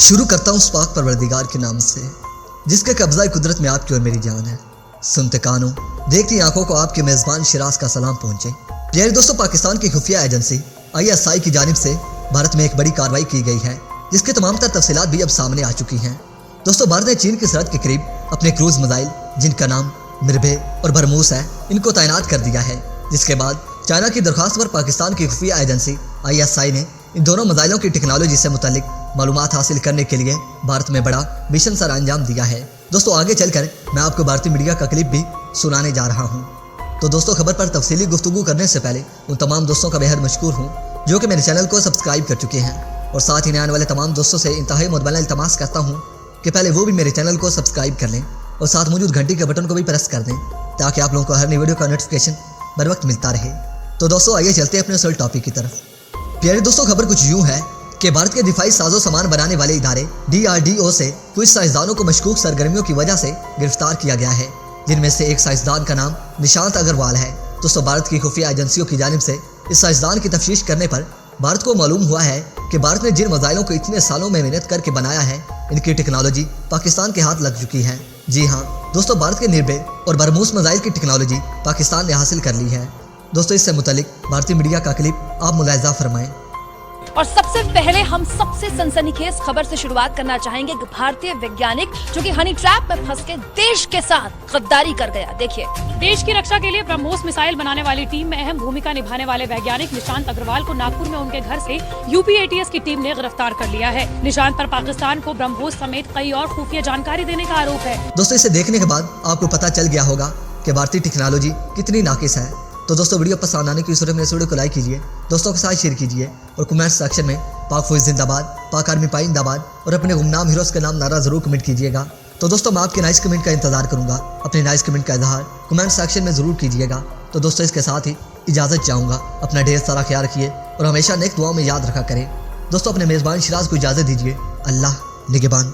शुरू करता हूँ उस पाक परवरदिगार के नाम से जिसके कब्ज़ा कुदरत में आपकी और मेरी जान है। सुनते कानों देखती आंखों को आपके मेज़बान शिराज का सलाम पहुँचे। प्यारे दोस्तों, पाकिस्तान की खुफिया एजेंसी ISI की जानिब से भारत में एक बड़ी कार्रवाई की गई है जिसकी तमाम तर तफसीलात भी अब सामने आ चुकी हैं। दोस्तों, भारत ने चीन की सरहद के करीब अपने क्रूज मिसाइल जिनका नाम मिर्भे और बरमूस है इनको तैनात कर दिया है, जिसके बाद चाइना की दरख्वास्त पर पाकिस्तान की खुफिया एजेंसी ISI ने इन दोनों मिसाइलों की टेक्नोलॉजी से मुतल्लिक मालूमात हासिल करने के लिए भारत में बड़ा मिशन सर अंजाम दिया है। दोस्तों, आगे चलकर मैं आपको भारतीय मीडिया का क्लिप भी सुनाने जा रहा हूँ। तो दोस्तों, खबर पर तफसीली गुफ्तगू करने से पहले उन तमाम दोस्तों का बेहद मशकूर हूँ जो कि मेरे चैनल को सब्सक्राइब कर चुके हैं, और साथ ही आने वाले तमाम दोस्तों से इंतहाई मुतमना इल्तमास करता हूँ कि पहले वो भी मेरे चैनल को सब्सक्राइब कर लें और साथ मौजूद घंटी के बटन को भी प्रेस कर दें ताकि आप लोगों को हर नई वीडियो का नोटिफिकेशन बर वक्त मिलता रहे। तो दोस्तों, आइए चलते हैं अपने असल टॉपिक की तरफ। प्यारे दोस्तों, खबर कुछ यूँ है कि भारत के दिफाई साजो सामान बनाने वाले इदारे DRDO से कुछ साइंसदानों को मशकूक सरगर्मियों की वजह से गिरफ्तार किया गया है, जिनमें से एक साइंसदान का नाम निशांत अग्रवाल है। दोस्तों, भारत की खुफिया एजेंसियों की जानिब से इस साइंसदान की तफ्तीश करने पर भारत को मालूम हुआ है कि भारत ने जिन मिसाइलों को इतने सालों में मेहनत करके बनाया है इनकी टेक्नोलॉजी पाकिस्तान के हाथ लग चुकी है। जी हाँ दोस्तों, भारत के निर्भय और बरमूस मिसाइल की टेक्नोलॉजी पाकिस्तान ने हासिल कर ली है। दोस्तों, इससे मुतल्लिक भारतीय मीडिया का क्लिप आप मुलाहिजा फरमाएं। और सबसे पहले हम सबसे सनसनीखेज खबर से शुरुआत करना चाहेंगे कि भारतीय वैज्ञानिक जो कि हनी ट्रैप में फंस के देश के साथ गद्दारी कर गया। देखिए, देश की रक्षा के लिए ब्रह्मोस मिसाइल बनाने वाली टीम में अहम भूमिका निभाने वाले वैज्ञानिक निशांत अग्रवाल को नागपुर में उनके घर से UP ATS की टीम ने गिरफ्तार कर लिया है। निशांत पर पाकिस्तान को ब्रह्मोस समेत कई और खुफिया जानकारी देने का आरोप है। दोस्तों, इसे देखने के बाद आपको पता चल गया होगा कि भारतीय टेक्नोलॉजी कितनी नाकिस है। तो दोस्तों, वीडियो पसंद आने की सूरत में इस वीडियो को लाइक कीजिए, दोस्तों के साथ शेयर कीजिए और कमेंट सेक्शन में पाक फौज जिंदाबाद, पाक आर्मी पाइंदाबाद और अपने गुमनाम हीरोज का नाम नारा जरूर कमेंट कीजिएगा। तो दोस्तों, मैं आपके नाइस कमेंट का इंतजार करूंगा। अपने नाइस कमेंट का इजहार कमेंट सेक्शन में जरूर कीजिएगा। तो दोस्तों, इसके साथ ही इजाज़त चाहूँगा। अपना ढेर सारा ख्याल रखिए और हमेशा नेक दुआओं में याद रखा करें। दोस्तों, अपने मेज़बान शिराज को इजाज़त दीजिए। अल्लाह निगहबान।